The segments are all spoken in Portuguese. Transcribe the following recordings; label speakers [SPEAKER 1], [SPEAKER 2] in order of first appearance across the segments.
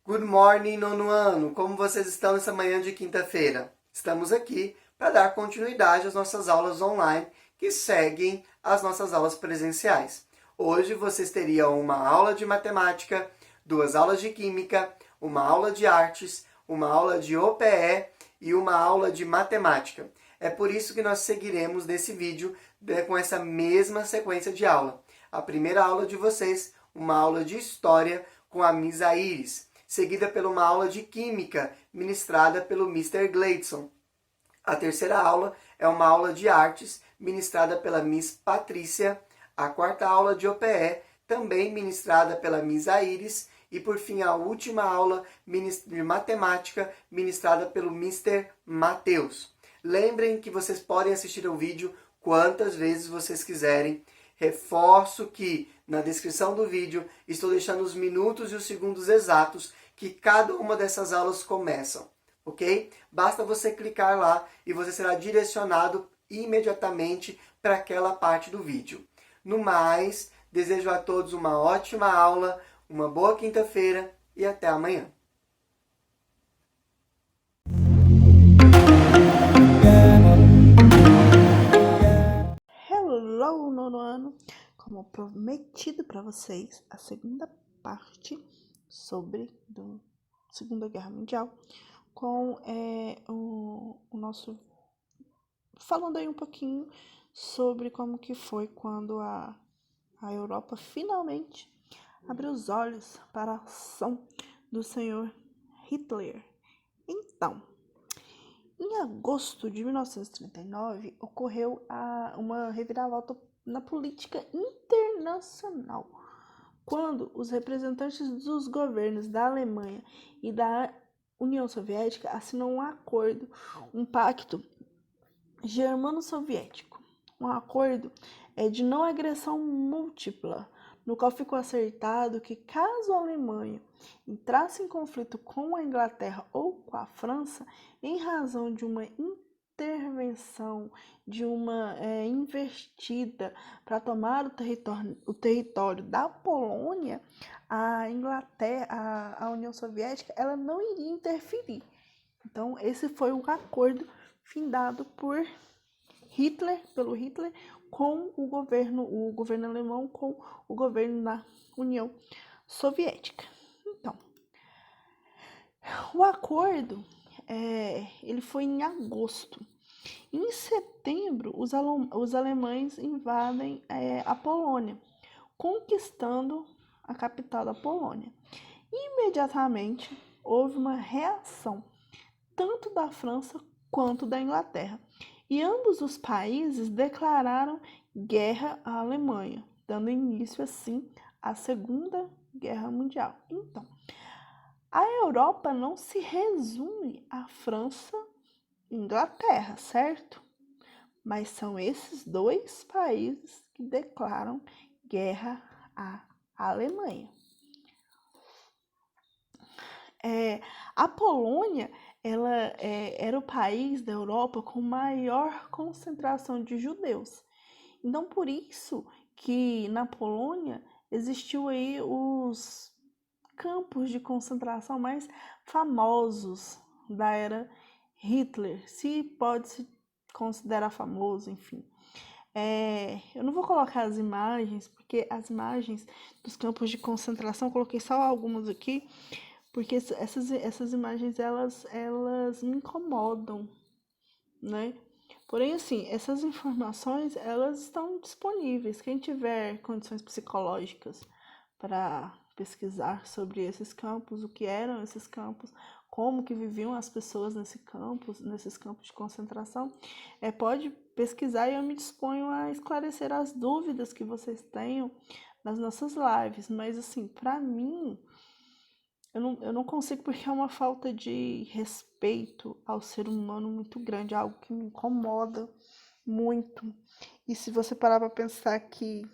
[SPEAKER 1] Good morning, nono ano! Como vocês estão nessa manhã de quinta-feira? Estamos aqui para dar continuidade às nossas aulas online que seguem as nossas aulas presenciais. Hoje vocês teriam uma aula de matemática, 2 aulas de química, uma aula de artes, uma aula de OPE e uma aula de matemática. É por isso que nós seguiremos nesse vídeo com essa mesma sequência de aula. A primeira aula de vocês, uma aula de história com a Miss Aires, seguida por uma aula de química ministrada pelo Mr. Gleidson. A terceira aula é uma aula de artes ministrada pela Miss Patrícia. A quarta aula de OPE, também ministrada pela Miss Aires. E, por fim, a última aula de matemática ministrada pelo Mr. Matheus. Lembrem que vocês podem assistir ao vídeo quantas vezes vocês quiserem. Reforço que na descrição do vídeo estou deixando os minutos e os segundos exatos que cada uma dessas aulas começam, ok? Basta você clicar lá e você será direcionado imediatamente para aquela parte do vídeo. No mais, desejo a todos uma ótima aula, uma boa quinta-feira e até amanhã.
[SPEAKER 2] Hello, nono ano! Como prometido para vocês, a segunda parte sobre a Segunda Guerra Mundial, com o nosso... Falando aí um pouquinho sobre como que foi quando a Europa finalmente abriu os olhos para a ação do senhor Hitler. Então, em agosto de 1939, ocorreu uma reviravolta na política internacional, quando os representantes dos governos da Alemanha e da União Soviética assinam um acordo, um pacto germano-soviético, um acordo de não agressão múltipla, no qual ficou acertado que caso a Alemanha entrasse em conflito com a Inglaterra ou com a França, em razão de uma intervenção, de uma investida para tomar o território da Polônia, a Inglaterra, a União Soviética, ela não iria interferir. Então, esse foi o acordo findado por Hitler, pelo Hitler, com o governo alemão, com o governo da União Soviética. Então, o acordo ele foi em agosto. Em setembro, os alemães invadem a Polônia, conquistando a capital da Polônia. Imediatamente, houve uma reação, tanto da França quanto da Inglaterra. E ambos os países declararam guerra à Alemanha, dando início, assim, à Segunda Guerra Mundial. Então, a Europa não se resume à França e Inglaterra, certo? Mas são esses dois países que declaram guerra à Alemanha. A Polônia, ela era o país da Europa com maior concentração de judeus. Então, por isso que na Polônia existiu aí os campos de concentração mais famosos da era Hitler, se pode se considerar famoso, enfim. Eu não vou colocar as imagens, porque as imagens dos campos de concentração, coloquei só algumas aqui, porque essas imagens, elas me incomodam, né? Porém, assim, essas informações, elas estão disponíveis. Quem tiver condições psicológicas para pesquisar sobre esses campos, o que eram esses campos, como que viviam as pessoas nesses campos de concentração, pode pesquisar e eu me disponho a esclarecer as dúvidas que vocês tenham nas nossas lives. Mas, assim, para mim, eu não consigo, porque é uma falta de respeito ao ser humano muito grande, algo que me incomoda muito. E se você parar para pensar que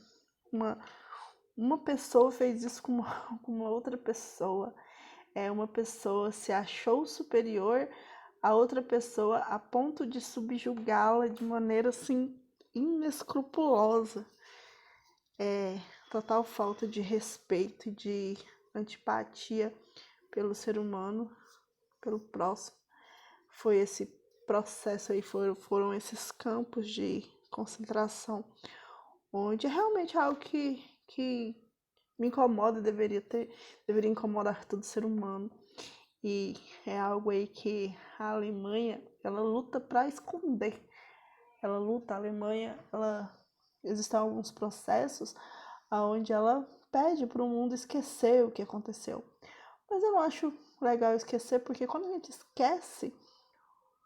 [SPEAKER 2] uma pessoa fez isso com uma outra pessoa, uma pessoa se achou superior a outra pessoa a ponto de subjugá-la de maneira assim inescrupulosa. Total falta de respeito e de antipatia pelo ser humano, pelo próximo. Foi esse processo aí, foram esses campos de concentração, onde é realmente algo que me incomoda, deveria incomodar todo ser humano. E é algo aí que a Alemanha, ela luta para esconder. A Alemanha, existem alguns processos onde ela pede para o mundo esquecer o que aconteceu. Mas eu não acho legal esquecer, porque quando a gente esquece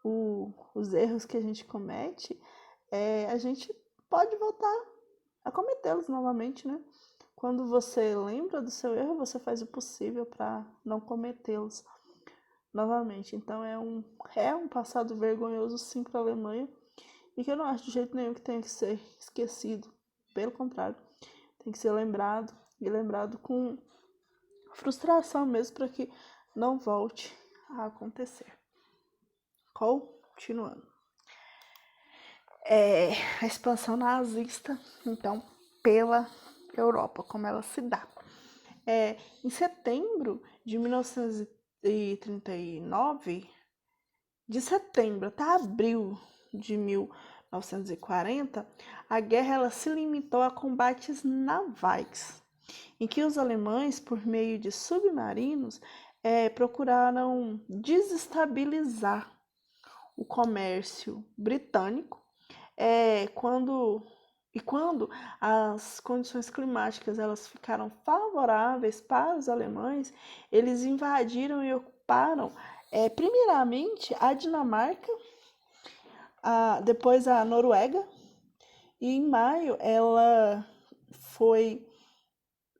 [SPEAKER 2] os erros que a gente comete, a gente pode voltar a cometê-los novamente, né? Quando você lembra do seu erro, você faz o possível para não cometê-los novamente. Então é um passado vergonhoso, sim, para a Alemanha, e que eu não acho de jeito nenhum que tenha que ser esquecido. Pelo contrário, tem que ser lembrado, e lembrado com frustração mesmo, para que não volte a acontecer. Continuando. A expansão nazista, então, pela Europa, como ela se dá. Em setembro de 1939, de setembro até abril de 1940, a guerra ela se limitou a combates navais, em que os alemães, por meio de submarinos, procuraram desestabilizar o comércio britânico, quando as condições climáticas elas ficaram favoráveis para os alemães, eles invadiram e ocuparam primeiramente a Dinamarca, depois a Noruega, e em maio ela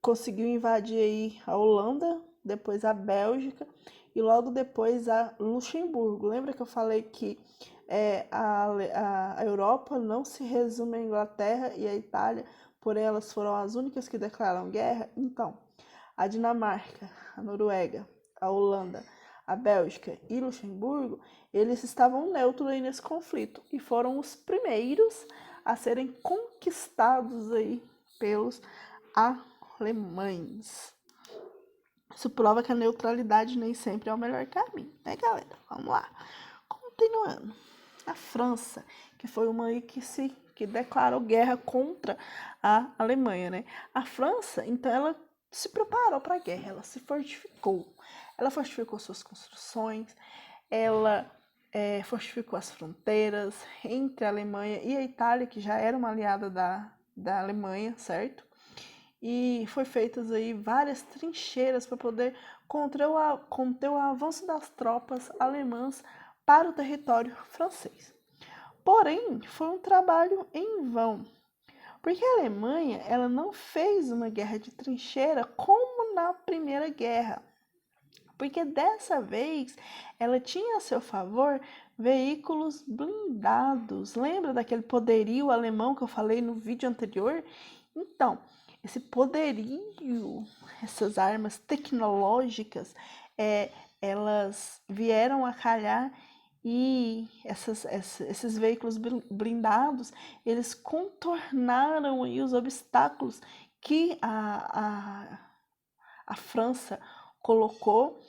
[SPEAKER 2] conseguiu invadir aí a Holanda, depois a Bélgica e logo depois a Luxemburgo. Lembra que eu falei que a Europa não se resume à Inglaterra e à Itália, porém elas foram as únicas que declararam guerra? Então, a Dinamarca, a Noruega, a Holanda, a Bélgica e Luxemburgo, eles estavam neutros aí nesse conflito e foram os primeiros a serem conquistados aí pelos alemães. Isso prova que a neutralidade nem sempre é o melhor caminho, né, galera? Vamos lá. Continuando. A França, que foi uma aí que declarou guerra contra a Alemanha, né? A França, então, ela se preparou para a guerra, ela se fortificou. Ela fortificou suas construções, ela fortificou as fronteiras entre a Alemanha e a Itália, que já era uma aliada da Alemanha, certo? E foi feitas aí várias trincheiras para poder conter o avanço das tropas alemãs para o território francês. Porém, foi um trabalho em vão, porque a Alemanha ela não fez uma guerra de trincheira como na Primeira Guerra, porque dessa vez ela tinha a seu favor veículos blindados. Lembra daquele poderio alemão que eu falei no vídeo anterior? Então, esse poderio, essas armas tecnológicas, elas vieram a calhar, e esses veículos blindados, eles contornaram aí os obstáculos que a França colocou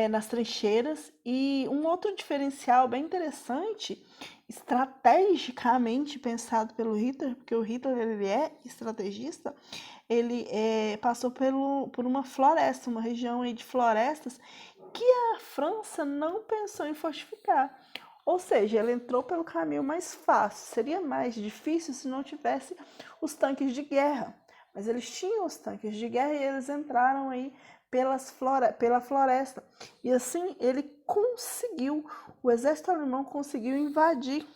[SPEAKER 2] nas trincheiras. E um outro diferencial bem interessante, estrategicamente pensado pelo Hitler, porque o Hitler ele é estrategista, ele passou por uma floresta, uma região aí de florestas, que a França não pensou em fortificar. Ou seja, ele entrou pelo caminho mais fácil. Seria mais difícil se não tivesse os tanques de guerra. Mas eles tinham os tanques de guerra e eles entraram aí pela floresta. E assim o exército alemão conseguiu invadir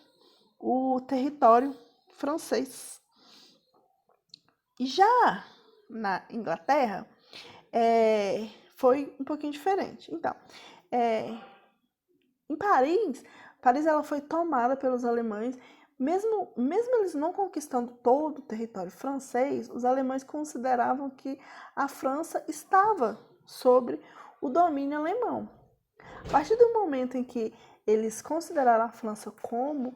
[SPEAKER 2] o território francês. E já na Inglaterra, foi um pouquinho diferente. Então, em Paris ela foi tomada pelos alemães. Mesmo eles não conquistando todo o território francês, os alemães consideravam que a França estava sobre o domínio alemão. A partir do momento em que eles consideraram a França como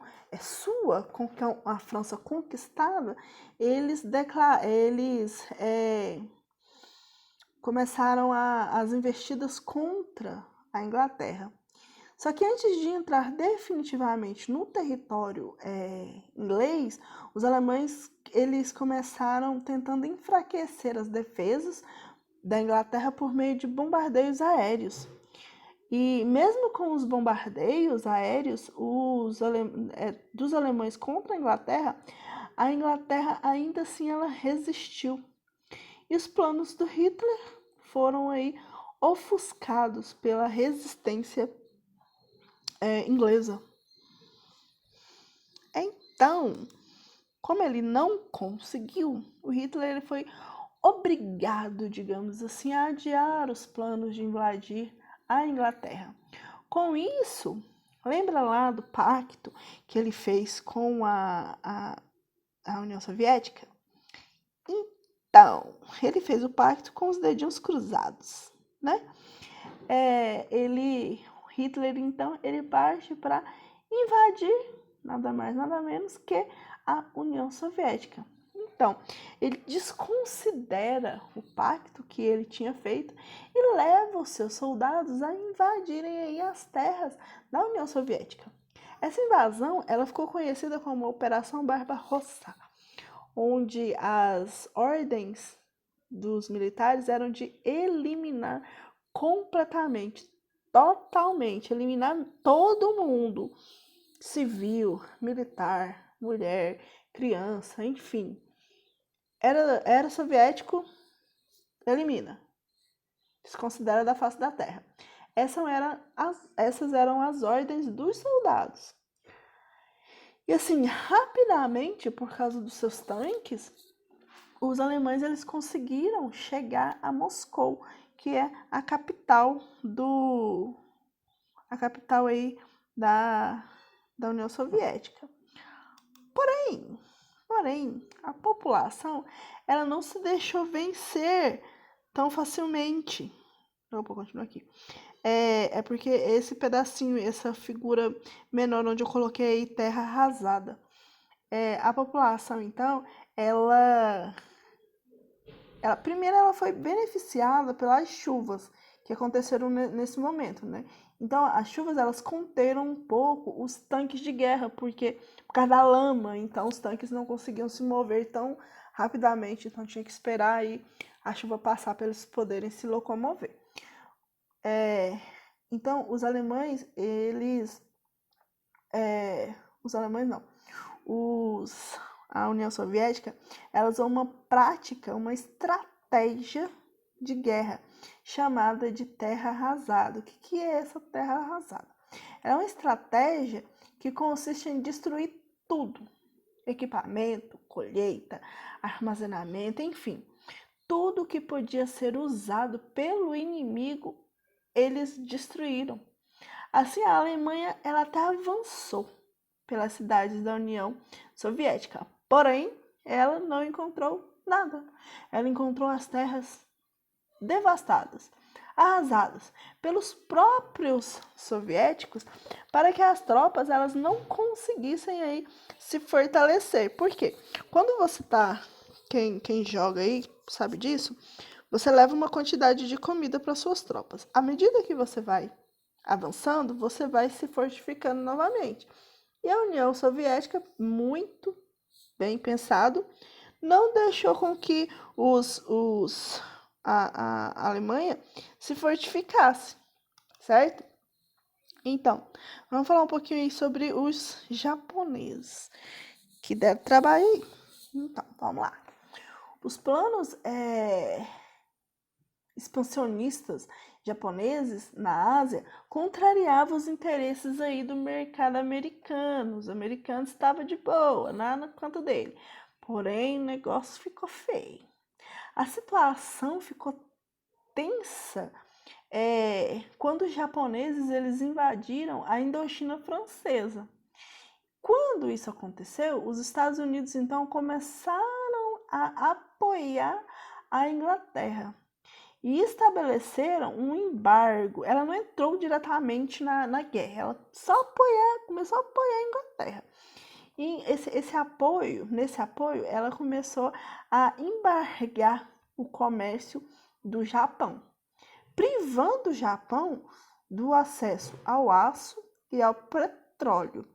[SPEAKER 2] a França conquistada, eles começaram as investidas contra a Inglaterra. Só que antes de entrar definitivamente no território inglês, os alemães eles começaram tentando enfraquecer as defesas da Inglaterra por meio de bombardeios aéreos. E mesmo com os bombardeios aéreos dos alemães contra a Inglaterra ainda assim ela resistiu. E os planos do Hitler foram aí ofuscados pela resistência inglesa. Então, como ele não conseguiu, o Hitler ele foi obrigado, digamos assim, a adiar os planos de invadir a Inglaterra. Com isso, lembra lá do pacto que ele fez com a União Soviética? Então, ele fez o pacto com os dedinhos cruzados, né? Hitler, então, ele parte para invadir nada mais, nada menos que a União Soviética. Então, ele desconsidera o pacto que ele tinha feito e leva os seus soldados a invadirem aí as terras da União Soviética. Essa invasão, ela ficou conhecida como Operação Barbarossa, onde as ordens dos militares eram de eliminar completamente, totalmente, eliminar todo mundo, civil, militar, mulher, criança, enfim. Era soviético, elimina. Desconsidera da face da terra. Essas eram as ordens dos soldados. E assim, rapidamente, por causa dos seus tanques, os alemães eles conseguiram chegar a Moscou, que é a capital aí da União Soviética. Porém, a população ela não se deixou vencer tão facilmente. Vou continuar aqui. É porque esse pedacinho, essa figura menor onde eu coloquei aí terra arrasada. A população, então, primeiro ela foi beneficiada pelas chuvas que aconteceram nesse momento, né? Então, as chuvas, elas conteram um pouco os tanques de guerra, por causa da lama, então os tanques não conseguiam se mover tão rapidamente, então tinha que esperar aí a chuva passar para eles poderem se locomover. Então, os alemães, a União Soviética, ela usou uma estratégia de guerra chamada de terra arrasada. O que é essa terra arrasada? É uma estratégia que consiste em destruir tudo: equipamento, colheita, armazenamento, enfim, tudo que podia ser usado pelo inimigo, eles destruíram. Assim, a Alemanha ela até avançou pelas cidades da União Soviética, porém, ela não encontrou nada. Ela encontrou as terras devastadas, arrasadas pelos próprios soviéticos, para que as tropas elas não conseguissem aí se fortalecer. Por quê? Quando você quem joga aí sabe disso, você leva uma quantidade de comida para suas tropas. À medida que você vai avançando, você vai se fortificando novamente. E a União Soviética, muito bem pensado, não deixou com que a Alemanha se fortificasse, certo? Então, vamos falar um pouquinho aí sobre os japoneses, que deram trabalho aí. Então, vamos lá. Os planos expansionistas japoneses na Ásia contrariavam os interesses aí do mercado americano. Os americanos estavam de boa, lá no canto dele. Porém, o negócio ficou feio. A situação ficou tensa quando os japoneses eles invadiram a Indochina francesa. Quando isso aconteceu, os Estados Unidos então começaram a apoiar a Inglaterra e estabeleceram um embargo. Ela não entrou diretamente na guerra, ela começou a apoiar a Inglaterra. E nesse apoio, ela começou a embargar o comércio do Japão, privando o Japão do acesso ao aço e ao petróleo.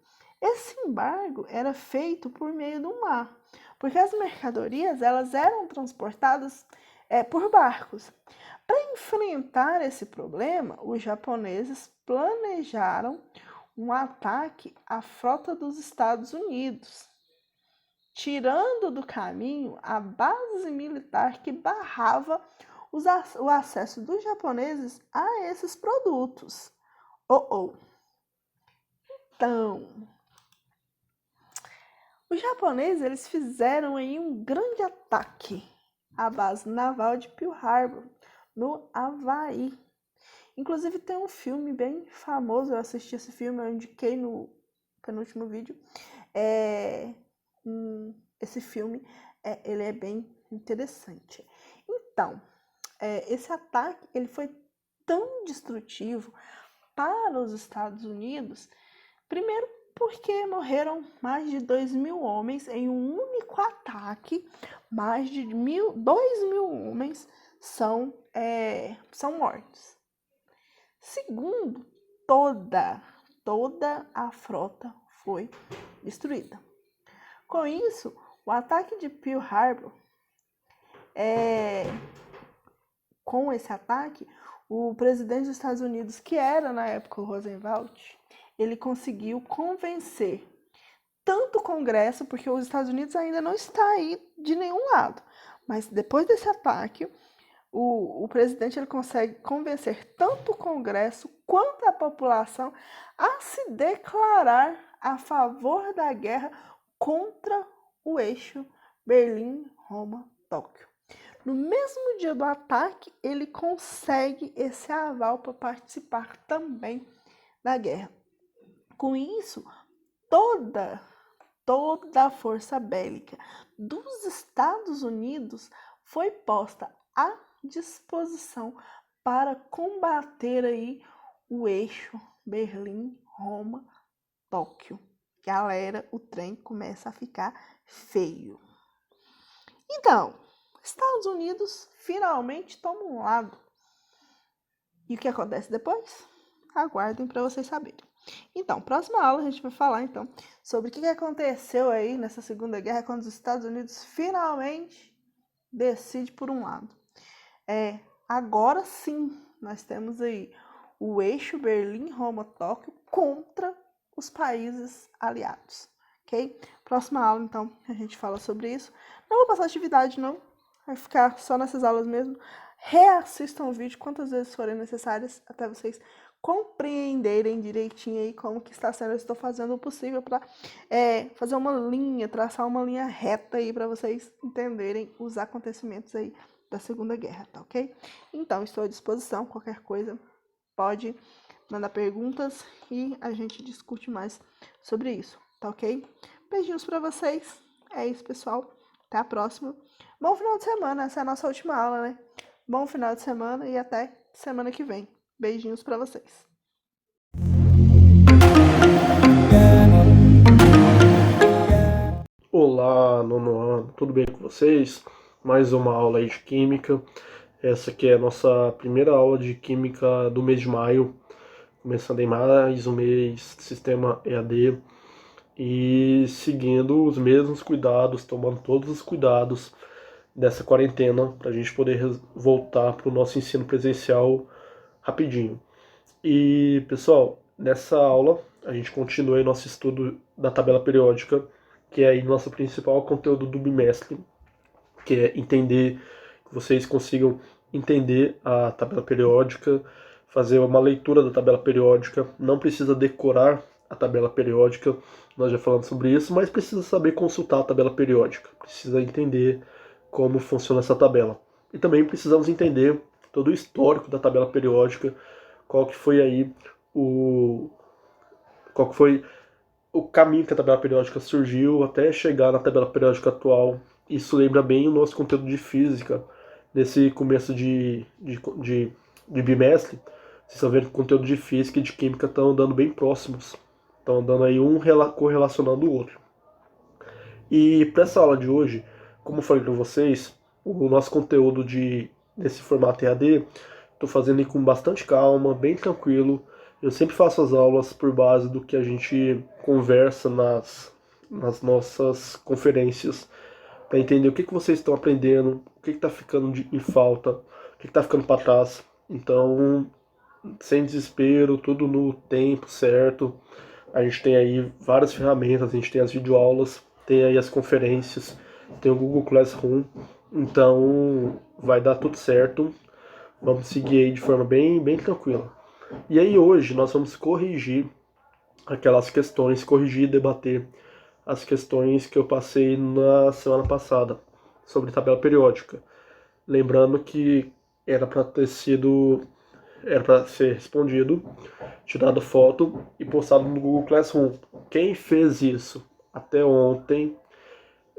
[SPEAKER 2] Esse embargo era feito por meio do mar, porque as mercadorias elas eram transportadas por barcos. Para enfrentar esse problema, os japoneses planejaram um ataque à frota dos Estados Unidos, tirando do caminho a base militar que barrava o acesso dos japoneses a esses produtos. Então, os japoneses eles fizeram aí um grande ataque à base naval de Pearl Harbor, no Havaí. Inclusive tem um filme bem famoso, eu assisti esse filme, eu indiquei no penúltimo vídeo. Esse filme ele é bem interessante. Então, esse ataque ele foi tão destrutivo para os Estados Unidos, primeiro porque morreram mais de 2.000 homens em um único ataque, mais de 2.000 homens são mortos. Segundo, toda a frota foi destruída. Com isso, o ataque de Pearl Harbor, com esse ataque, o presidente dos Estados Unidos, que era na época o Roosevelt, ele conseguiu convencer tanto o Congresso, porque os Estados Unidos ainda não está aí de nenhum lado, mas depois desse ataque, o presidente ele consegue convencer tanto o Congresso quanto a população a se declarar a favor da guerra contra o eixo Berlim-Roma-Tóquio. No mesmo dia do ataque, ele consegue esse aval para participar também da guerra. Com isso, toda a força bélica dos Estados Unidos foi posta à disposição para combater aí o eixo Berlim-Roma-Tóquio. Galera, o trem começa a ficar feio. Então, Estados Unidos finalmente toma um lado. E o que acontece depois? Aguardem para vocês saberem. Então, próxima aula a gente vai falar então sobre o que aconteceu aí nessa Segunda Guerra quando os Estados Unidos finalmente decidem por um lado. Agora sim, nós temos aí o eixo Berlim-Roma-Tóquio contra os países aliados, ok? Próxima aula, então, a gente fala sobre isso. Não vou passar atividade, não. Vai ficar só nessas aulas mesmo. Reassistam o vídeo quantas vezes forem necessárias até vocês compreenderem direitinho aí como que está sendo. Eu estou fazendo o possível para fazer uma linha, traçar uma linha reta aí para vocês entenderem os acontecimentos aí da Segunda Guerra, tá ok? Então, estou à disposição, qualquer coisa pode mandar perguntas e a gente discute mais sobre isso, tá ok? Beijinhos para vocês, é isso pessoal, até a próxima. Bom final de semana, essa é a nossa última aula, né? Bom final de semana e até semana que vem. Beijinhos para vocês.
[SPEAKER 3] Olá, nono ano, tudo bem com vocês? Mais uma aula aí de Química. Essa aqui é a nossa primeira aula de Química do mês de maio. Começando em mais um mês de Sistema EAD. E seguindo os mesmos cuidados, tomando todos os cuidados dessa quarentena para a gente poder voltar para o nosso ensino presencial rapidinho. E pessoal, nessa aula a gente continua aí nosso estudo da tabela periódica, que é aí nosso principal conteúdo do bimestre, que é entender, que vocês consigam entender a tabela periódica, fazer uma leitura da tabela periódica, não precisa decorar a tabela periódica, nós já falamos sobre isso, mas precisa saber consultar a tabela periódica, precisa entender como funciona essa tabela. E também precisamos entender todo o histórico da tabela periódica, qual que foi aí o caminho que a tabela periódica surgiu até chegar na tabela periódica atual. Isso lembra bem o nosso conteúdo de física nesse começo de bimestre. Vocês estão vendo que o conteúdo de física e de química estão andando bem próximos, estão andando aí um correlacionando o outro. E para essa aula de hoje, como eu falei para vocês, o nosso conteúdo de nesse formato EAD, estou fazendo com bastante calma, bem tranquilo. Eu sempre faço as aulas por base do que a gente conversa nas nossas conferências, para entender o que vocês estão aprendendo, o que está ficando em falta, o que está ficando para trás. Então, sem desespero, tudo no tempo certo. A gente tem aí várias ferramentas, a gente tem as videoaulas, tem aí as conferências, tem o Google Classroom. Então, vai dar tudo certo. Vamos seguir aí de forma bem tranquila. E aí hoje nós vamos corrigir aquelas questões, corrigir e debater as questões que eu passei na semana passada sobre tabela periódica. Lembrando que era para ser respondido, tirado foto e postado no Google Classroom. Quem fez isso até ontem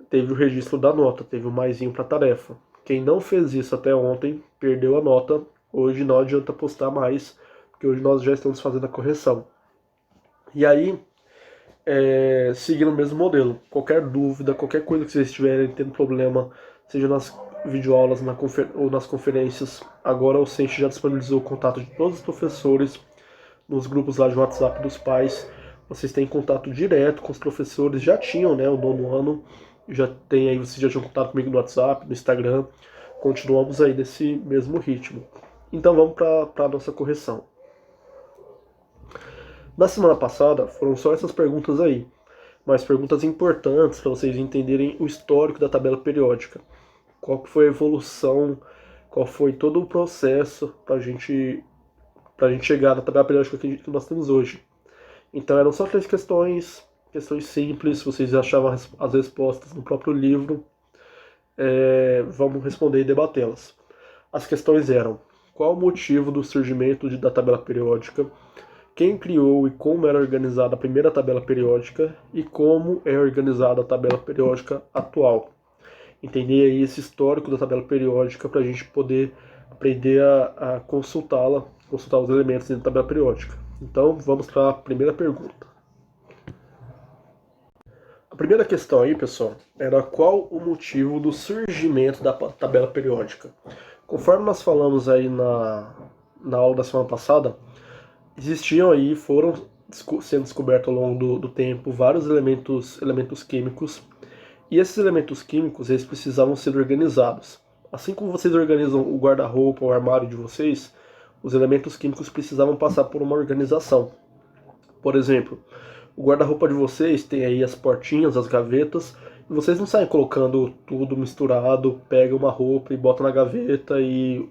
[SPEAKER 3] teve o registro da nota, teve o maisinho para tarefa. Quem não fez isso até ontem perdeu a nota. Hoje não adianta postar mais, porque hoje nós já estamos fazendo a correção. E aí, seguindo o mesmo modelo. Qualquer dúvida, qualquer coisa que vocês estiverem tendo problema, seja nas videoaulas ou nas conferências, agora o Sente já disponibilizou o contato de todos os professores nos grupos lá de WhatsApp dos pais. Vocês têm contato direto com os professores, já tinham, né, o nono ano, vocês já tinham contato comigo no WhatsApp, no Instagram. Continuamos aí nesse mesmo ritmo. Então vamos para a nossa correção. Na semana passada foram só essas perguntas aí, mas perguntas importantes para vocês entenderem o histórico da tabela periódica. Qual que foi a evolução, qual foi todo o processo para a gente chegar na tabela periódica que nós temos hoje. Então eram só 3 questões simples, vocês achavam as respostas no próprio livro. Vamos responder e debatê-las. As questões eram: qual o motivo do surgimento da tabela periódica? Quem criou e como era organizada a primeira tabela periódica e como é organizada a tabela periódica atual. Entender aí esse histórico da tabela periódica para a gente poder aprender a consultar os elementos da tabela periódica. Então vamos para a primeira pergunta. A primeira questão aí, pessoal, era qual o motivo do surgimento da tabela periódica. Conforme nós falamos aí na aula da semana passada, foram sendo descobertos ao longo do tempo vários elementos químicos, e esses elementos químicos eles precisavam ser organizados. Assim como vocês organizam o guarda-roupa, o armário de vocês, os elementos químicos precisavam passar por uma organização. Por exemplo, o guarda-roupa de vocês tem aí as portinhas, as gavetas, e vocês não saem colocando tudo misturado, pega uma roupa e bota na gaveta e,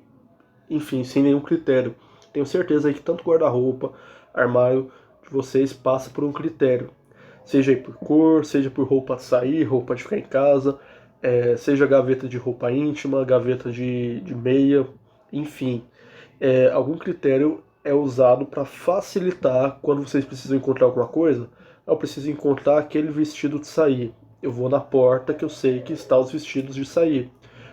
[SPEAKER 3] enfim, sem nenhum critério. Tenho certeza aí que tanto guarda-roupa, armário de vocês passa por um critério. Seja aí por cor, seja por roupa de sair, roupa de ficar em casa, seja gaveta de roupa íntima, gaveta de meia, enfim. Algum critério é usado para facilitar quando vocês precisam encontrar alguma coisa. Eu preciso encontrar aquele vestido de sair. Eu vou na porta que eu sei que está os vestidos de sair.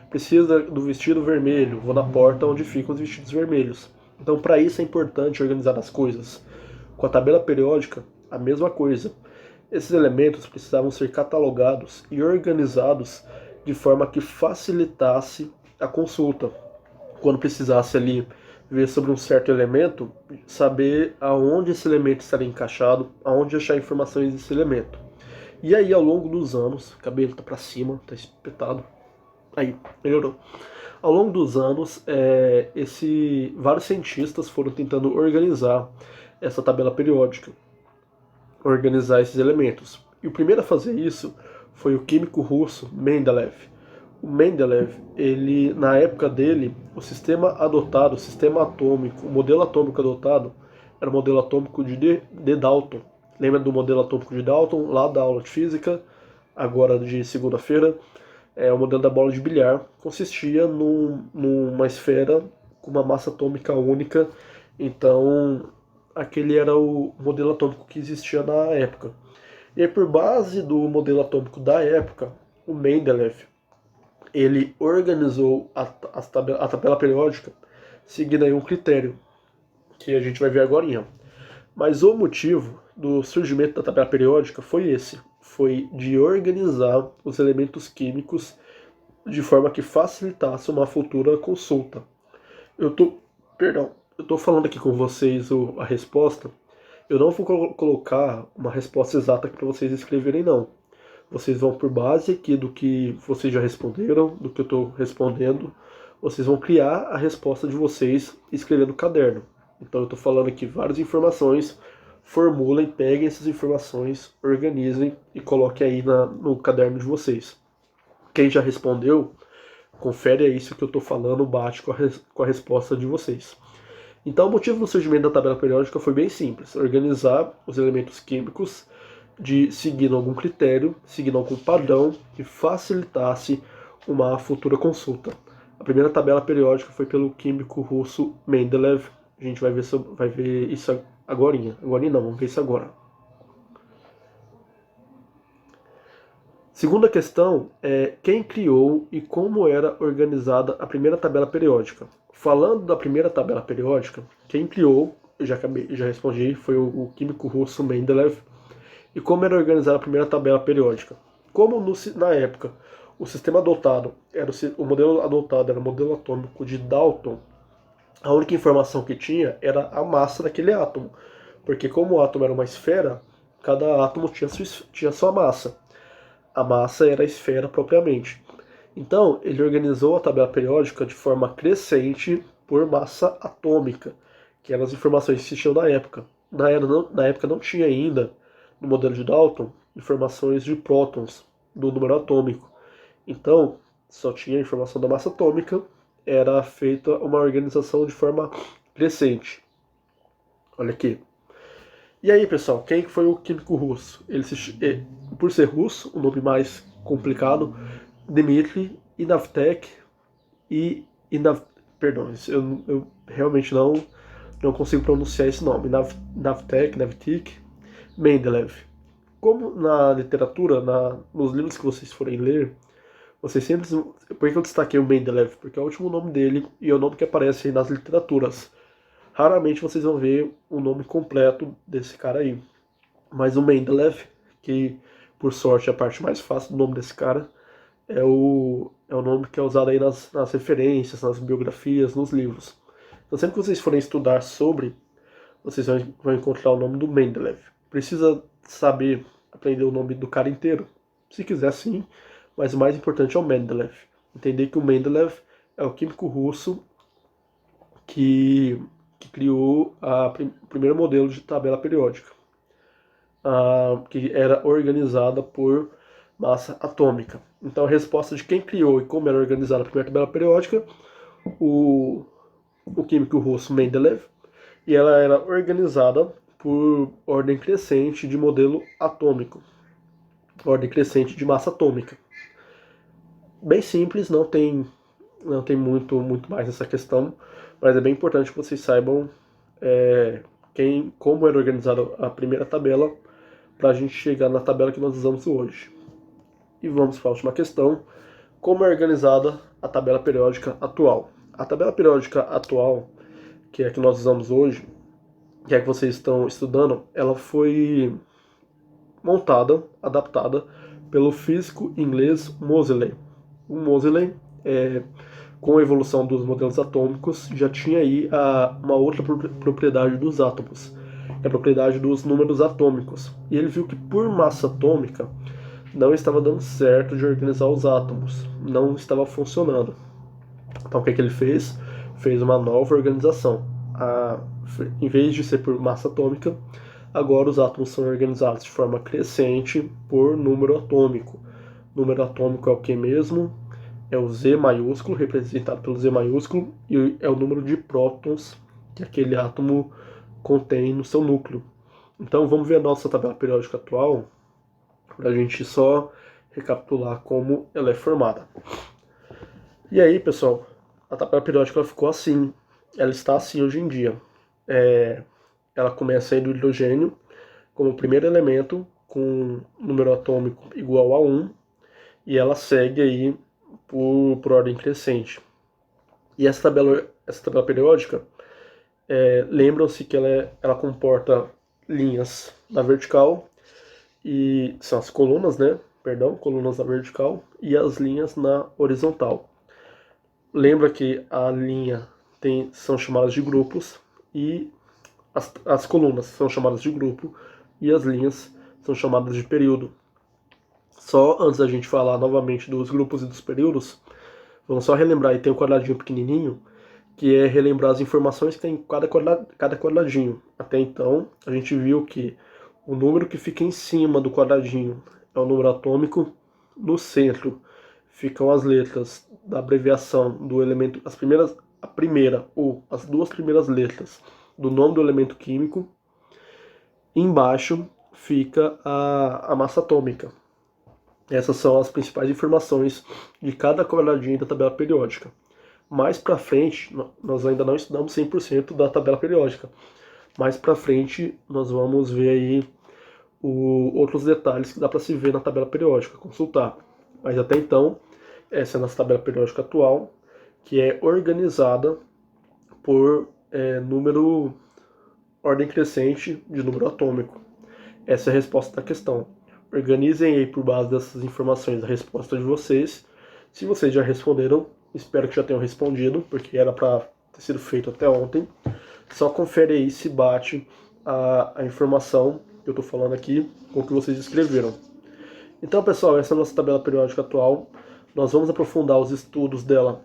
[SPEAKER 3] Precisa do vestido vermelho, vou na porta onde ficam os vestidos vermelhos. Então, para isso é importante organizar as coisas. Com a tabela periódica, a mesma coisa. Esses elementos precisavam ser catalogados e organizados de forma que facilitasse a consulta. Quando precisasse ali ver sobre um certo elemento, saber aonde esse elemento estaria encaixado, aonde achar informações desse elemento. E aí, ao longo dos anos, o cabelo tá para cima, tá espetado. Aí, melhorou. Ao longo dos anos, vários cientistas foram tentando organizar essa tabela periódica, organizar esses elementos. E o primeiro a fazer isso foi o químico russo Mendeleev. O Mendeleev, na época dele, o sistema atômico, o modelo atômico adotado era o modelo atômico de Dalton. Lembra do modelo atômico de Dalton, lá da aula de física, agora de segunda-feira? O modelo da bola de bilhar consistia numa esfera com uma massa atômica única. Então, aquele era o modelo atômico que existia na época. E aí, por base do modelo atômico da época, o Mendeleev ele organizou a tabela periódica seguindo aí um critério que a gente vai ver agora. Mas o motivo do surgimento da tabela periódica foi de organizar os elementos químicos de forma que facilitasse uma futura consulta. Eu tô, perdão, eu tô falando aqui com vocês a resposta. Eu não vou colocar uma resposta exata para vocês escreverem, não. Vocês vão por base aqui do que vocês já responderam, do que eu estou respondendo. Vocês vão criar a resposta de vocês e escrever no caderno. Então eu estou falando aqui várias informações. Formulem, peguem essas informações, organizem e coloquem aí no caderno de vocês. Quem já respondeu, confere aí se o que eu estou falando bate com a resposta de vocês. Então o motivo do surgimento da tabela periódica foi bem simples: organizar os elementos químicos seguindo algum critério, seguindo algum padrão que facilitasse uma futura consulta. A primeira tabela periódica foi pelo químico russo Mendeleev. A gente vai ver isso agorinha. Agorinha não, vamos ver isso agora. Segunda questão é quem criou e como era organizada a primeira tabela periódica. Falando da primeira tabela periódica, quem criou, eu já respondi, foi o químico russo Mendeleev. E como era organizada a primeira tabela periódica? Como na época o sistema adotado o modelo adotado era o modelo atômico de Dalton, a única informação que tinha era a massa daquele átomo, porque como o átomo era uma esfera, cada átomo tinha sua massa. A massa era a esfera propriamente. Então, ele organizou a tabela periódica de forma crescente por massa atômica, que eram as informações que existiam na época. Na época não tinha ainda, no modelo de Dalton, informações de prótons, do número atômico. Então, só tinha a informação da massa atômica, era feita uma organização de forma crescente. Olha aqui. E aí, pessoal, quem foi o químico russo? Por ser russo, o nome mais complicado, Dmitry Inavtek perdão, eu realmente não consigo pronunciar esse nome. Navtik Mendeleev. Como na literatura, nos livros que vocês forem ler, vocês sempre... Por que eu destaquei o Mendeleev? Porque é o último nome dele e é o nome que aparece aí nas literaturas. Raramente vocês vão ver o nome completo desse cara aí. Mas o Mendeleev, que por sorte é a parte mais fácil do nome desse cara, é o nome que é usado aí nas referências, nas biografias, nos livros. Então sempre que vocês forem estudar sobre, vocês vão encontrar o nome do Mendeleev. Precisa saber aprender o nome do cara inteiro? Se quiser, sim, mas o mais importante é o Mendeleev. Entender que o Mendeleev é o químico russo que criou o primeiro modelo de tabela periódica, que era organizada por massa atômica. Então a resposta de quem criou e como era organizada a primeira tabela periódica, o químico russo Mendeleev, e ela era organizada por ordem crescente de modelo atômico, ordem crescente de massa atômica. Bem simples, não tem muito mais nessa questão, mas é bem importante que vocês saibam como era organizada a primeira tabela para a gente chegar na tabela que nós usamos hoje. E vamos para a última questão: como é organizada a tabela periódica atual? A tabela periódica atual, que é a que nós usamos hoje, que é a que vocês estão estudando, ela foi montada, adaptada pelo físico inglês Moseley. O Moseley, com a evolução dos modelos atômicos, já tinha aí uma outra propriedade dos átomos, que é a propriedade dos números atômicos. E ele viu que por massa atômica não estava dando certo de organizar os átomos, não estava funcionando. Então o que ele fez? Fez uma nova organização. Em vez de ser por massa atômica, agora os átomos são organizados de forma crescente por número atômico. Número atômico é o que mesmo? É o Z maiúsculo, representado pelo Z maiúsculo, e é o número de prótons que aquele átomo contém no seu núcleo. Então vamos ver a nossa tabela periódica atual, para a gente só recapitular como ela é formada. E aí, pessoal, a tabela periódica ela ficou assim, ela está assim hoje em dia. Ela começa aí do hidrogênio como primeiro elemento, com número atômico igual a 1, e ela segue aí por ordem crescente. E essa tabela periódica, lembram-se que ela comporta linhas na vertical, e são as colunas, né? colunas na vertical e as linhas na horizontal. Lembra que a linha são chamadas de grupos e as colunas são chamadas de grupo e as linhas são chamadas de período. Só antes da gente falar novamente dos grupos e dos períodos, vamos só relembrar, aí tem um quadradinho pequenininho, que é relembrar as informações que tem em cada quadradinho. Até então, a gente viu que o número que fica em cima do quadradinho é o número atômico, no centro ficam as letras da abreviação do elemento, a primeira ou as duas primeiras letras do nome do elemento químico. Embaixo fica a massa atômica. Essas são as principais informações de cada quadradinho da tabela periódica. Mais para frente, nós ainda não estudamos 100% da tabela periódica. Mais para frente, nós vamos ver aí outros detalhes que dá para se ver na tabela periódica, consultar. Mas até então, essa é a nossa tabela periódica atual, que é organizada por ordem crescente de número atômico. Essa é a resposta da questão. Organizem aí por base dessas informações a resposta de vocês. Se vocês já responderam, espero que já tenham respondido, porque era para ter sido feito até ontem. Só confere aí se bate a informação que eu estou falando aqui com o que vocês escreveram. Então, pessoal, essa é a nossa tabela periódica atual. Nós vamos aprofundar os estudos dela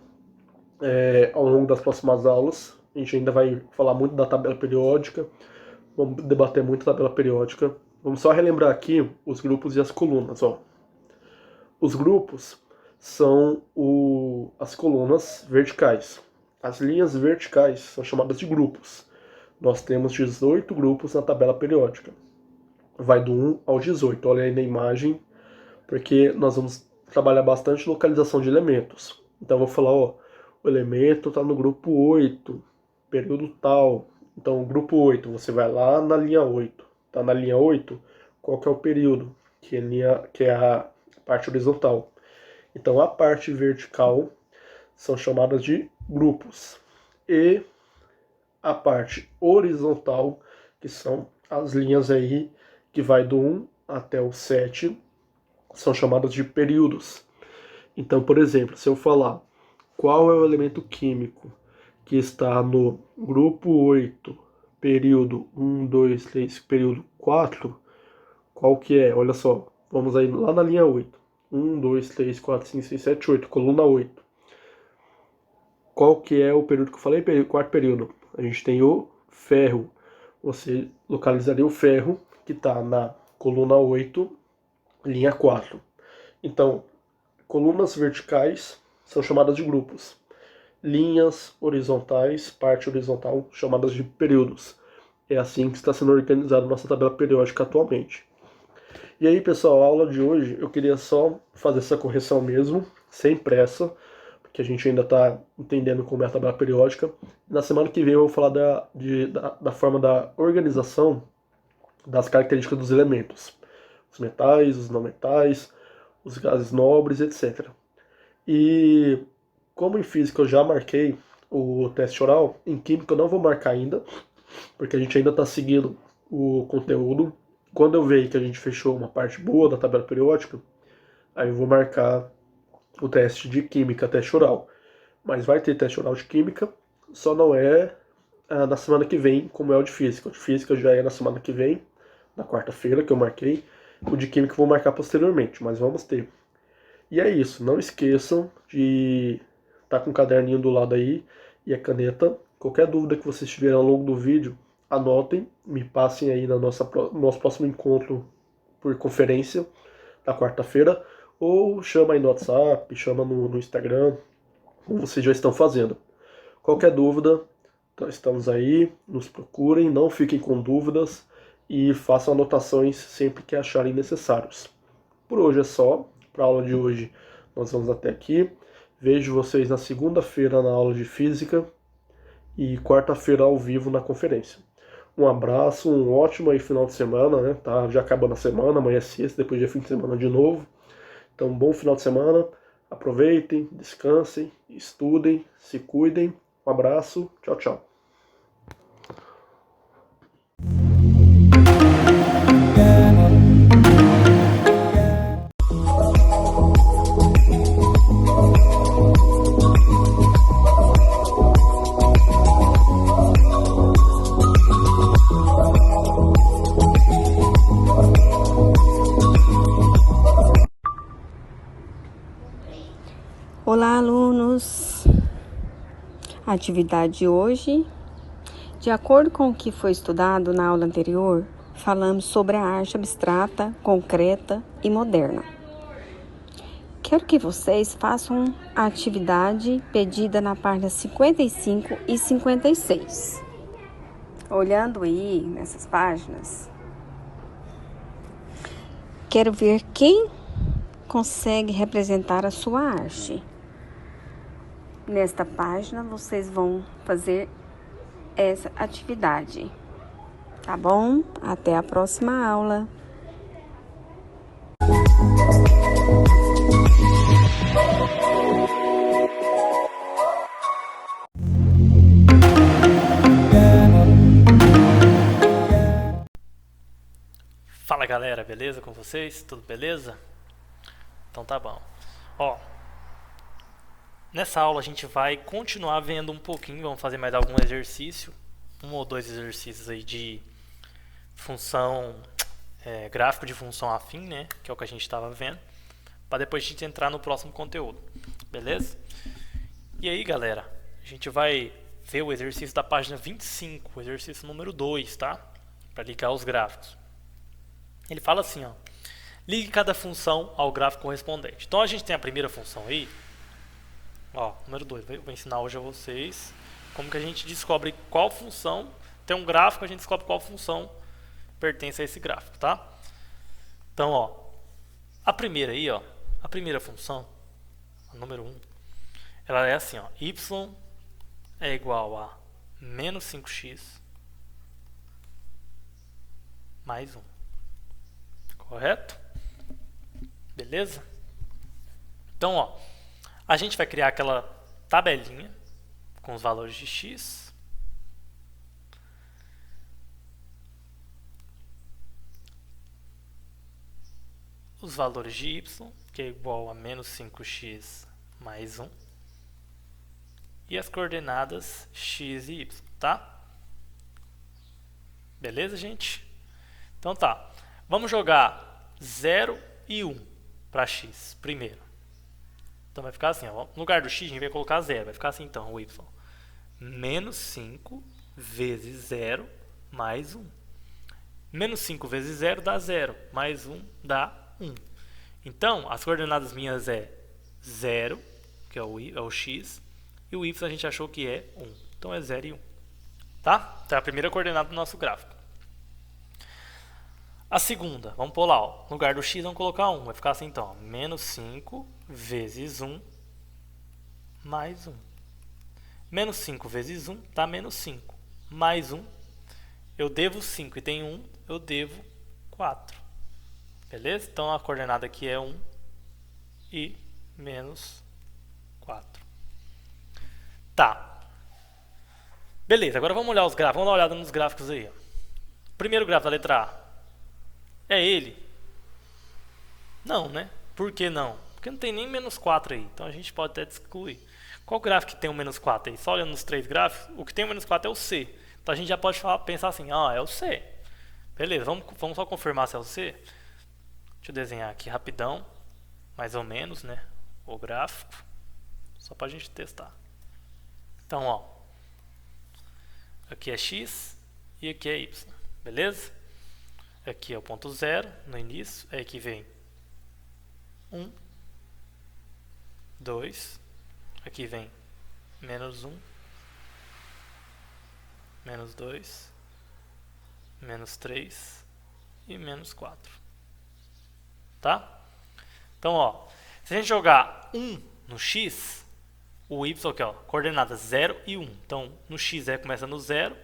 [SPEAKER 3] ao longo das próximas aulas. A gente ainda vai falar muito da tabela periódica, vamos debater muito a tabela periódica. Vamos só relembrar aqui os grupos e as colunas. Ó. Os grupos são as colunas verticais. As linhas verticais são chamadas de grupos. Nós temos 18 grupos na tabela periódica. Vai do 1 ao 18. Olha aí na imagem, porque nós vamos trabalhar bastante localização de elementos. Então eu vou falar, ó, o elemento está no grupo 8, período tal. Então, o grupo 8, você vai lá na linha 8. Está na linha 8, qual que é o período? Que é a parte horizontal. Então, a parte vertical são chamadas de grupos. E a parte horizontal, que são as linhas aí, que vai do 1 até o 7, são chamadas de períodos. Então, por exemplo, se eu falar qual é o elemento químico que está no grupo 8, período 1, 2, 3, período 4, qual que é? Olha só, vamos aí lá na linha 8. 1, 2, 3, 4, 5, 6, 7, 8, coluna 8. Qual que é o período que eu falei? Quarto período. A gente tem o ferro. Você localizaria o ferro, que está na coluna 8, linha 4. Então, colunas verticais são chamadas de grupos. Linhas horizontais, parte horizontal, chamadas de períodos. É assim que está sendo organizada a nossa tabela periódica atualmente. E aí, pessoal, a aula de hoje eu queria só fazer essa correção mesmo, sem pressa, porque a gente ainda está entendendo como é a tabela periódica. Na semana que vem eu vou falar da forma da organização das características dos elementos. Os metais, os não metais, os gases nobres, etc. E como em física eu já marquei o teste oral, em química eu não vou marcar ainda, porque a gente ainda está seguindo o conteúdo. Quando eu ver que a gente fechou uma parte boa da tabela periódica, aí eu vou marcar o teste de química, teste oral. Mas vai ter teste oral de química, só não é na semana que vem, como é o de física. O de física já é na semana que vem, na quarta-feira que eu marquei. O de química eu vou marcar posteriormente, mas vamos ter. E é isso, não esqueçam de estar com o caderninho do lado aí e a caneta. Qualquer dúvida que vocês tiverem ao longo do vídeo, anotem, me passem aí no nosso próximo encontro por conferência, na quarta-feira, ou chama aí no WhatsApp, chama no Instagram, como vocês já estão fazendo. Qualquer dúvida, estamos aí, nos procurem, não fiquem com dúvidas e façam anotações sempre que acharem necessários. Por hoje é só, para a aula de hoje nós vamos até aqui. Vejo vocês na segunda-feira na aula de física e quarta-feira ao vivo na conferência. Um abraço, um ótimo aí final de semana, né? Tá já acabando a semana, amanhã é sexta, depois é fim de semana de novo. Então, um bom final de semana, aproveitem, descansem, estudem, se cuidem. Um abraço, tchau, tchau.
[SPEAKER 4] atividade de hoje. De acordo com o que foi estudado na aula anterior, falamos sobre a arte abstrata, concreta e moderna. Quero que vocês façam a atividade pedida na página 55 e 56. Olhando aí nessas páginas, quero ver quem consegue representar a sua arte. Nesta página, vocês vão fazer essa atividade. Tá bom? Até a próxima aula.
[SPEAKER 5] Fala galera, beleza com vocês? Tudo beleza? Então tá bom. Ó, nessa aula a gente vai continuar vendo um pouquinho, vamos fazer mais algum exercício, um ou dois exercícios aí de função, gráfico de função afim, né? Que é o que a gente estava vendo, para depois a gente entrar no próximo conteúdo, beleza? E aí galera, a gente vai ver o exercício da página 25, o exercício número 2, tá? Para ligar os gráficos. Ele fala assim, ó, ligue cada função ao gráfico correspondente. Então a gente tem a primeira função aí, ó, número 2, vou ensinar hoje a vocês como que a gente descobre qual função, tem um gráfico, a gente descobre qual função pertence a esse gráfico, tá? Então, ó, a primeira aí, ó, a primeira função, a número 1, ela é assim, ó, y é igual a menos 5x mais 1. Correto? Beleza? Então, ó, a gente vai criar aquela tabelinha com os valores de x. Os valores de y, que é igual a menos 5x mais 1. E as coordenadas x e y, tá? Beleza, gente? Então tá. Vamos jogar 0 e 1 para x primeiro. Então vai ficar assim, ó, no lugar do x a gente vai colocar 0. Vai ficar assim então, o y. Menos 5 vezes 0 mais 1. Menos 5 vezes 0 dá 0. Mais 1 dá 1. Então, as coordenadas minhas é 0, que é o x. E o y a gente achou que é 1. Então é 0 e 1. Tá? Então é a primeira coordenada do nosso gráfico. A segunda, vamos pôr lá, ó, no lugar do x vamos colocar 1, vai ficar assim então, ó, menos 5 vezes 1 mais 1. Menos 5 vezes 1 dá menos 5, mais 1, eu devo 5 e tem 1, eu devo 4. Beleza? Então a coordenada aqui é 1 e menos 4. Tá. Beleza, agora vamos olhar os gráficos, vamos dar uma olhada nos gráficos aí. Ó. Primeiro gráfico da letra A. É ele? Não, né? Por que não? Porque não tem nem menos 4 aí. Então a gente pode até excluir. Qual gráfico que tem o menos 4 aí? Só olhando nos três gráficos, o que tem o menos 4 é o C. Então a gente já pode pensar assim, é o C. Beleza, vamos só confirmar se é o C. Deixa eu desenhar aqui rapidão, mais ou menos, né? O gráfico. Só pra gente testar. Então, ó. Aqui é X e aqui é Y. Beleza? Aqui é o ponto 0 no início, aí aqui vem 1, 2, aqui vem menos 1, menos 2, menos 3 e menos 4. Tá? Então, ó, se a gente jogar 1 no x, o y aqui, ó, coordenadas 0 e 1. Então, no x começa no 0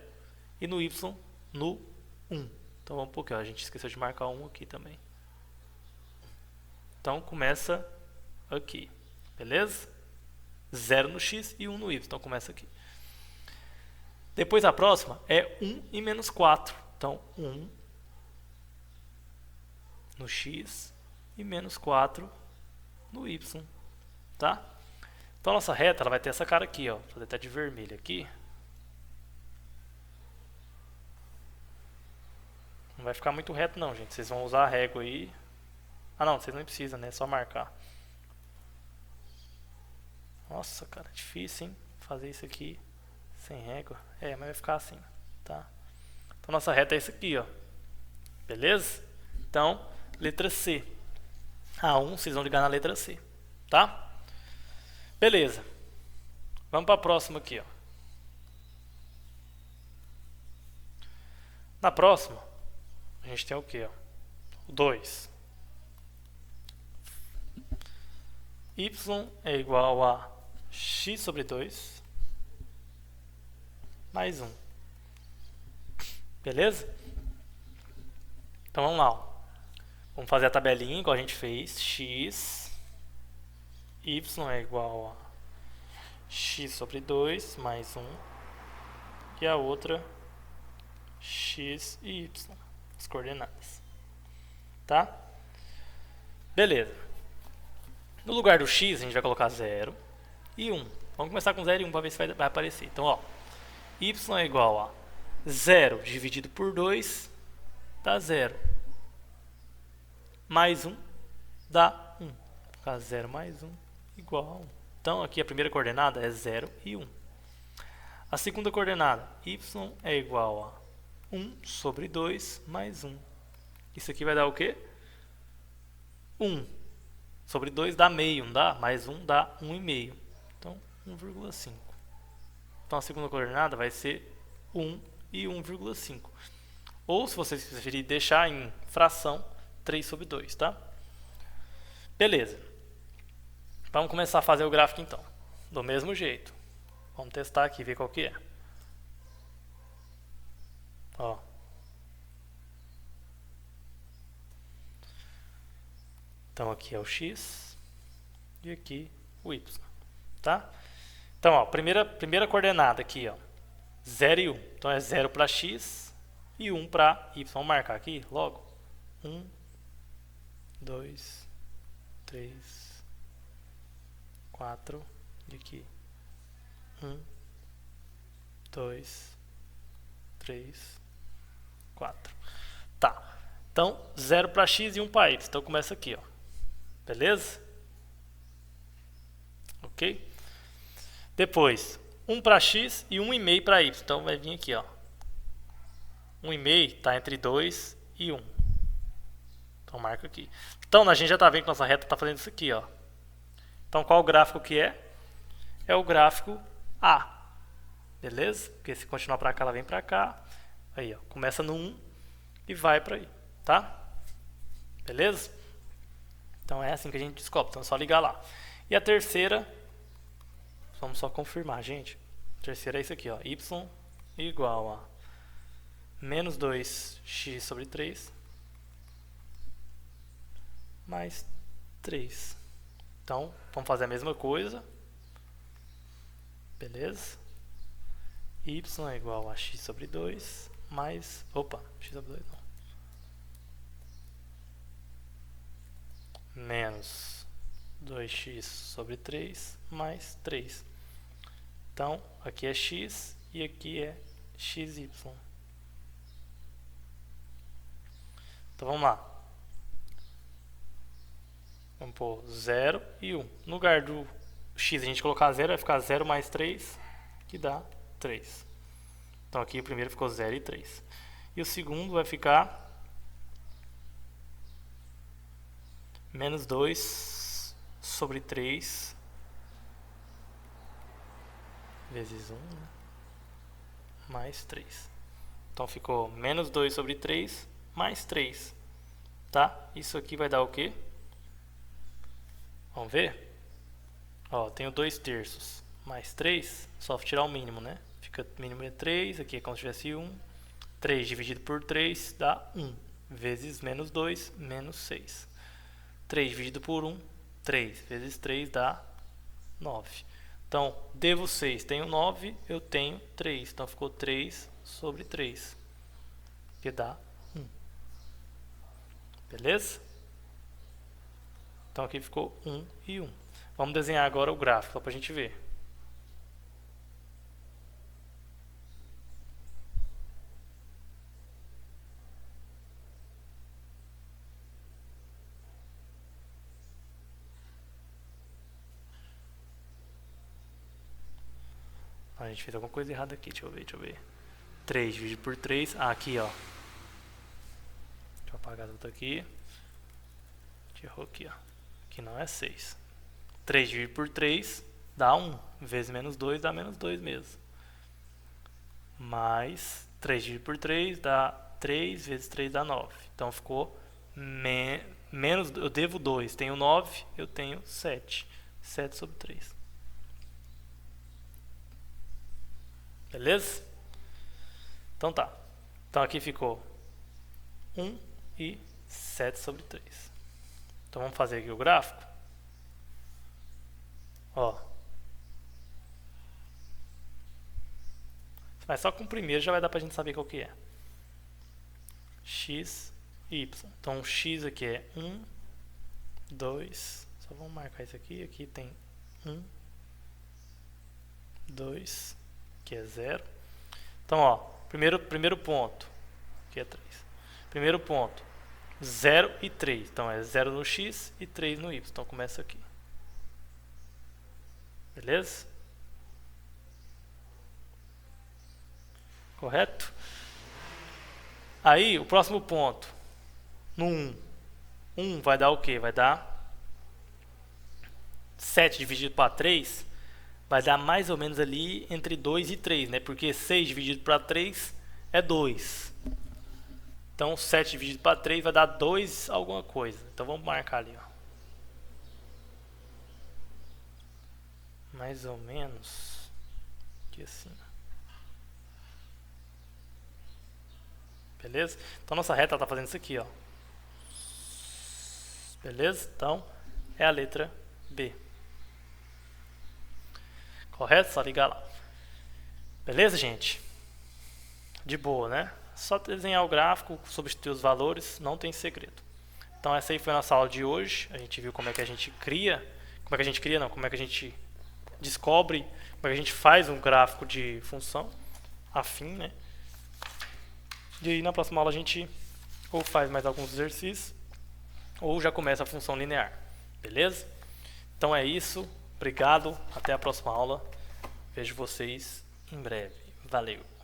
[SPEAKER 5] e no y no 1. Então vamos por aqui, ó. A gente esqueceu de marcar 1 aqui também. Então começa aqui, beleza? 0 no x e 1 no y, então começa aqui. Depois a próxima é 1 e menos 4. Então 1 no x e menos 4 no y, tá? Então a nossa reta ela vai ter essa cara aqui, ó. Vou fazer até de vermelho aqui. Não vai ficar muito reto não, gente. Vocês vão usar a régua aí. Ah não, vocês não precisam, né? É só marcar. Nossa, cara, difícil, hein? Fazer isso aqui. Sem régua? Mas vai ficar assim, tá? Então nossa reta é isso aqui, ó. Beleza? Então, letra C. A1, vocês vão ligar na letra C, tá? Beleza. Vamos para a próxima aqui, ó. Na próxima, a gente tem o que, ó? O 2. Y é igual a x sobre 2 mais 1. Beleza? Então vamos lá, ó. Vamos fazer a tabelinha igual a gente fez. X, y é igual a x sobre 2 mais 1. E a outra, x e y, as coordenadas. Tá? Beleza. No lugar do x, a gente vai colocar 0 e 1. Vamos começar com 0 e 1 para ver se vai aparecer. Então, ó, y é igual a 0 dividido por 2 dá 0. Mais 1 dá 1. Vou colocar 0 mais 1 igual a 1. Então, aqui a primeira coordenada é 0 e 1. A segunda coordenada, y é igual a 1 sobre 2 mais 1. Isso aqui vai dar o quê? 1 sobre 2 dá meio, não dá? Mais 1 dá 1,5. Então, 1,5. Então, a segunda coordenada vai ser 1 e 1,5. Ou, se vocês preferirem deixar em fração, 3 sobre 2, tá? Beleza. Vamos começar a fazer o gráfico, então. Do mesmo jeito. Vamos testar aqui, ver qual que é. Ó. Então, aqui é o x e aqui o y, tá? Então, ó, primeira coordenada aqui, ó, 0 e 1. Então, é 0 para x e 1 para y. Vamos marcar aqui logo. 1, 2, 3, 4 e aqui. 1, 2, 3, 4. Tá. Então, 0 para x e 1 para y. Então, começa aqui, ó. Beleza? Ok? Depois, 1 para x e 1,5 para y. Então, vai vir aqui, ó. 1,5 está entre 2 e 1. Então, marca aqui. Então, a gente já está vendo que nossa reta está fazendo isso aqui, ó. Então, qual o gráfico que é? É o gráfico A. Beleza? Porque se continuar para cá, ela vem para cá. Aí, ó. Começa no 1 e vai para aí. Tá? Beleza? Então, é assim que a gente descobre. Então, é só ligar lá. E a terceira, vamos só confirmar, gente. A terceira é isso aqui, ó. Y igual a menos 2x sobre 3 mais 3. Então, vamos fazer a mesma coisa. Beleza? Y é igual a x sobre 2 mais... Opa, x sobre 2 não. Menos 2x sobre 3 mais 3. Então, aqui é x e aqui é xy. Então, vamos lá. Vamos pôr 0 e 1. No lugar do x a gente colocar 0, vai ficar 0 mais 3, que dá 3. Então, aqui o primeiro ficou 0 e 3. E o segundo vai ficar menos 2 sobre 3 vezes 1, né? Mais 3. Então, ficou menos 2 sobre 3 mais 3. Tá? Isso aqui vai dar o quê? Vamos ver? Ó, tenho 2 terços mais 3, só tirar o mínimo, né? Fica mínimo é 3, aqui é como se tivesse 1. 3 dividido por 3 dá 1, vezes menos 2, menos 6. 3 dividido por 1, 3 vezes 3 dá 9. Então, devo 6, tenho 9, eu tenho 3. Então, ficou 3 sobre 3, que dá 1. Beleza? Então, aqui ficou 1 e 1. Vamos desenhar agora o gráfico, só para a gente ver. A gente fez alguma coisa errada aqui, deixa eu ver. 3 dividido por 3, aqui ó. Deixa eu apagar tudo aqui. A gente errou aqui ó. Aqui não é 6. 3 dividido por 3 dá 1. Vezes menos 2 dá menos 2 mesmo. Mais 3 dividido por 3 dá 3 vezes 3 dá 9. Então ficou menos, eu devo 2. Tenho 9, eu tenho 7. 7 sobre 3. Beleza? Então tá. Então aqui ficou 1 e 7 sobre 3. Então vamos fazer aqui o gráfico. Ó. Mas só com o primeiro já vai dar pra gente saber qual que é. X, Y. Então X aqui é 1, 2. Só vamos marcar isso aqui. Aqui tem 1, 2. Aqui é 0. Então, ó, primeiro ponto, aqui é 3. Primeiro ponto, 0 e 3. Então, é 0 no X e 3 no Y. Então, começa aqui. Beleza? Correto? Aí, o próximo ponto, no 1. 1 vai dar o quê? Vai dar 7 dividido para 3. Vai dar mais ou menos ali entre 2 e 3, né? Porque 6 dividido para 3 é 2. Então 7 dividido para 3 vai dar 2 alguma coisa. Então vamos marcar ali, ó. Mais ou menos aqui assim. Beleza? Então nossa reta está fazendo isso aqui, ó. Beleza? Então é a letra B. Correto? Só ligar lá. Beleza, gente? De boa, né? Só desenhar o gráfico, substituir os valores, não tem segredo. Então essa aí foi a nossa aula de hoje. A gente viu como é que a gente cria, como é que a gente descobre, como é que a gente faz um gráfico de função afim, né? E aí na próxima aula a gente ou faz mais alguns exercícios ou já começa a função linear. Beleza? Então é isso. Obrigado, até a próxima aula. Vejo vocês em breve. Valeu!